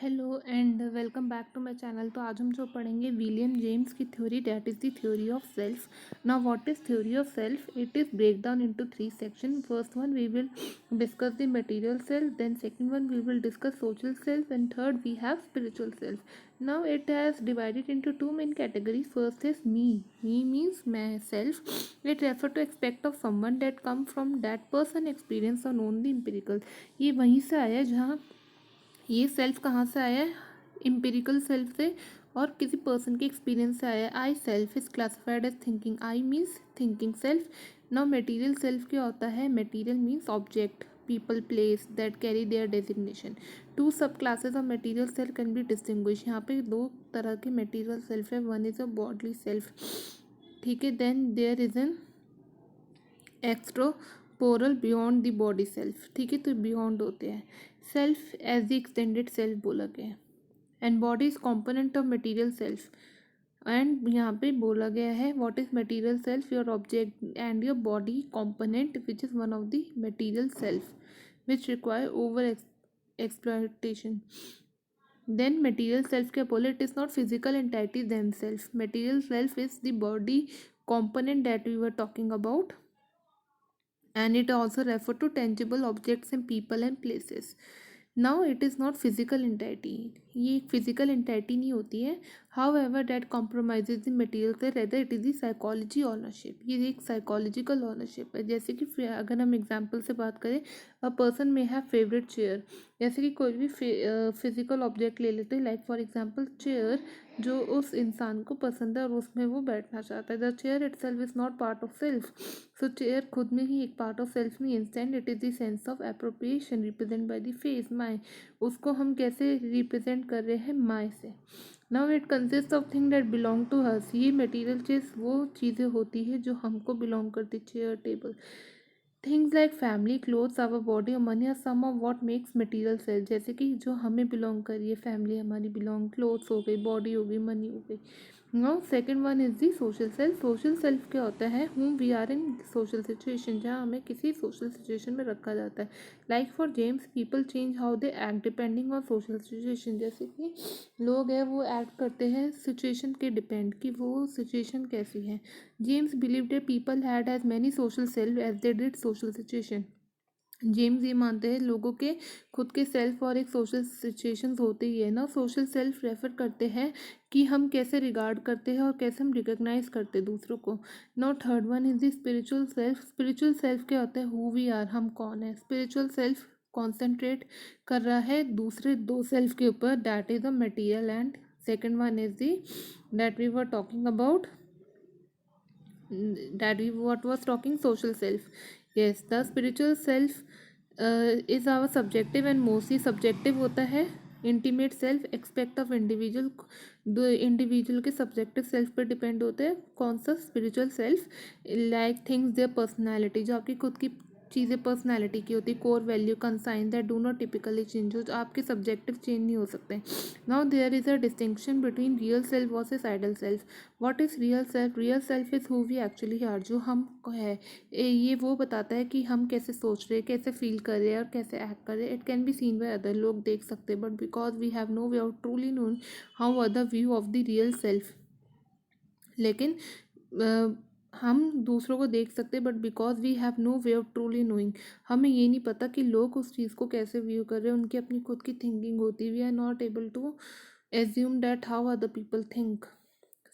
Hello and welcome back to my channel. तो आज हम जो पढ़ेंगे विलियम जेम्स की theory, that is the theory of self. Now what is theory of self? It is break down into three section. First one we will discuss the material self, then second one we will discuss social self, and third we have spiritual self. Now it has divided into two main categories. First is me. Me means myself. It refer to aspect of someone that come from that person experience or known the empirical. ये वहीं से आया जहाँ ये self कहाँ से आया है? इम्पेरिकल सेल्फ से और किसी पर्सन के एक्सपीरियंस से आया है। I self is classified as thinking. I means thinking self. Now material self क्या होता है? Material means object, people, place that carry their designation. Two subclasses of material self can be distinguished. यहाँ पे दो तरह के material self है. One is a bodily self, ठीक है. Then there is an extracorporeal beyond the body self, ठीक है. तो बियॉन्ड होते हैं. Self as the extended self बोला गया है. And body is component of material self. And यहाँ पे बोला गया है what is material self? Your object and your body component which is one of the material self which require over exploitation. Then material self क्या बोले? It is not physical entity themselves. Material self is the body component that we were talking about, and it also refer to tangible objects and people and places. Now it is not physical entity. ये एक physical entity नहीं होती है. However that compromises the material से, rather it is the psychology ownership. ये एक psychological ownership है. जैसे कि अगर हम example से बात करें, a person may have favorite chair. जैसे कि कोई भी physical object ले लेते हैं, like for example chair, जो उस इंसान को पसंद है और उसमें वो बैठना चाहता है. The chair itself is not part of self. So chair खुद में ही एक पार्ट ऑफ सेल्फ नहीं. Instant it is the sense of appropriation represent by the face my. उसको हम कैसे रिप्रेजेंट कर रहे हैं? माई से. Now it consist of thing that belong to us. ये मटेरियल चीज वो चीज़ें होती है जो हमको बिलोंग करती. Chair, table, things like family, clothes, our body और money are some of what makes material self. जैसे कि जो हमें बिलोंग करिए, फैमिली हमारी बिलोंग, क्लोथ्स हो गई, बॉडी हो गई, मनी हो गई. Now second one is the social self. Social self क्या होता है? Whom we are in social situation, जहाँ हमें किसी सोशल सिचुएशन में रखा जाता है. Like for James people change how they act depending on social situation. जैसे कि लोग हैं वो एक्ट करते हैं सिचुएशन के डिपेंड, कि वो सिचुएशन कैसी है. James believe that people had as many social self as they did social situation. James ये मानते हैं लोगों के खुद के सेल्फ और एक सोशल सिचुएशंस होते ही है ना. सोशल सेल्फ रेफर करते हैं कि हम कैसे रिगार्ड करते हैं और कैसे हम रिकॉग्नाइज करते हैं दूसरों को. Now third one is the spiritual self. Spiritual self क्या होता है? हु वी आर, हम कौन है. स्पिरिचुअल सेल्फ कॉन्सेंट्रेट कर रहा है दूसरे दो सेल्फ के ऊपर, that is the material. And second one is the that we were talking about, that we what was talking, social self. Yes, the spiritual self is our subjective and mostly subjective होता है. Intimate self expect of individual, दो individual के subjective self पर depend होते हैं. कौन सा? Spiritual self. Like things their personality, जो आपकी खुद की चीज़ें पर्सनैलिटी की होती है. Core value consign that do not typically change, जो आपके सब्जेक्टिव चेंज नहीं हो सकते. Now there is a distinction between real self versus ideal self. What is real self? Real self is who we actually are, जो हम है. ये वो बताता है कि हम कैसे सोच रहे हैं, कैसे फील कर रहे हैं और कैसे एक्ट कर रहे हैं. It can be seen by other, लोग देख सकते हैं, but because we have no way of truly known how other view of the real self. लेकिन हम दूसरों को देख सकते हैं, but because we have no way of truly knowing, हमें ये नहीं पता कि लोग उस चीज़ को कैसे व्यू कर रहे हैं. उनकी अपनी खुद की थिंकिंग होती है. We are not able to assume that how other people think.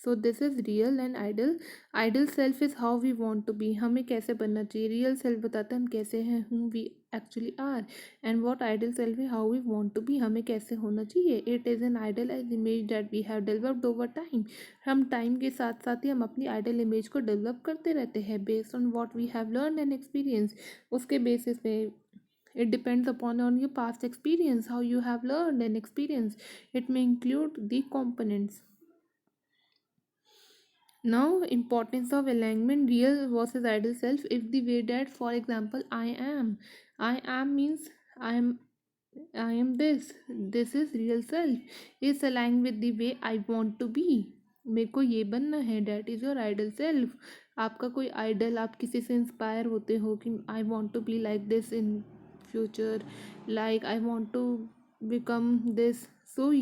So this is real and ideal. Ideal self is how we want to be, हमें कैसे बनना चाहिए. रियल सेल्फ बताता है हम कैसे हैं, हूँ we actually are. And what ideal self है? How we want to be, हमें कैसे होना चाहिए. It is an ideal as image that we have developed over time. हम टाइम के साथ साथ ही हम अपनी आइडल इमेज को डेवलप करते रहते हैं based on what we have learn and experience. उसके बेसिस पे it depends upon on your past experience, how you have learned and experienced. It may include the components. Now, importance of alignment, real versus ideal self. If the way that, for example, I am means I am, I am this. This is real self. Is aligned with the way I want to be. मेरे को ये बनना है. That is your ideal self. आपका कोई idol, आप किसी से इंस्पायर होते हो कि I want to be like this in future, like I want to become this So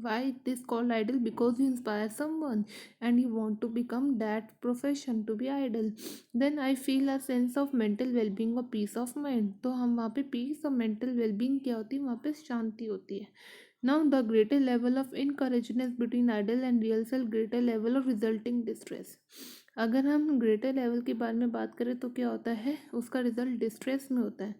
why it is called idol? Because you inspire someone and you want to become that profession to be idol. Then I feel a sense of mental well-being और peace of mind. तो हम वहाँ पे peace और mental well-being क्या होती है, वहाँ पे शांति होती है. Now the greater level of incoherence between idol and real self, greater level of resulting distress. अगर हम ग्रेटर लेवल के बारे में बात करें तो क्या होता है, उसका रिजल्ट डिस्ट्रेस में होता है.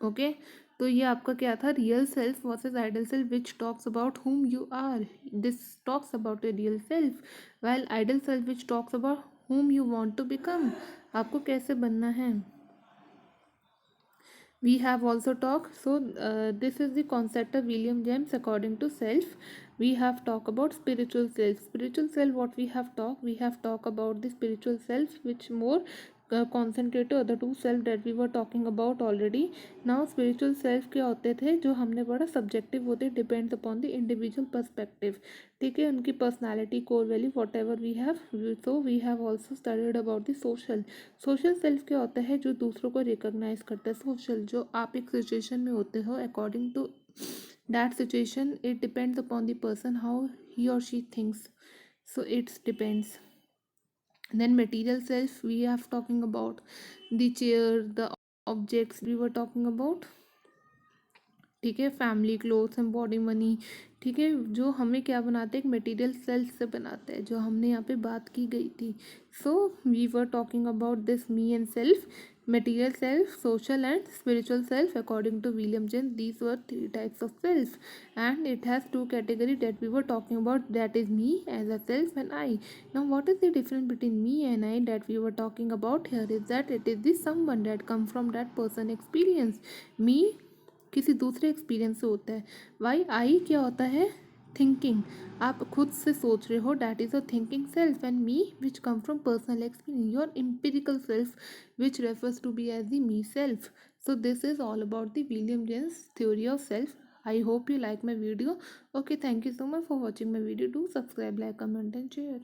ओके तो ये आपका क्या था, real self versus ideal self which talks about whom you are. This talks about a real self, well ideal self which talks about whom you want to become, आपको कैसे बनना है. We have also talked, so this is the concept of William James according to self. We have talked about spiritual self. Spiritual self, what we have talked about the spiritual self which more concentrate to other two self that we were talking about already. Now spiritual self क्या होते थे, जो हमने पढ़ा subjective होते, depends upon the individual perspective. ठीक है, उनकी personality core value whatever we have. So we have also studied about the social. Social self क्या होता है, जो दूसरों को रिकॉग्नाइज करता है. सोशल, जो आप एक सिचुएशन में होते हो, according to that situation it depends upon the person how he और she thinks. So it's depends. Then material self, we have talking about the chair, the objects we were talking about. ठीक है, family, clothes, and body, money. ठीक है, जो हमें क्या बनाते हैं, एक मटेरियल सेल्फ से बनाते हैं, जो हमने यहाँ पे बात की गई थी. So we were talking about this me and self, material self, social and spiritual self according to William James. These were three types of self, and it has two categories that we were talking about, that is me as a self and I. Now what is the difference between me and I that we were talking about here is that it is the someone that come from that person experience. Me किसी दूसरे experience से होता है. Y आई क्या होता है, thinking, आप खुद से सोच रहे हो, that is a thinking self. And me which come from personal experience, your empirical self which refers to be as the me self. So this is all about the William James theory of self. I hope you like my video. Okay, thank you so much for watching my video. Do subscribe, like, comment and share.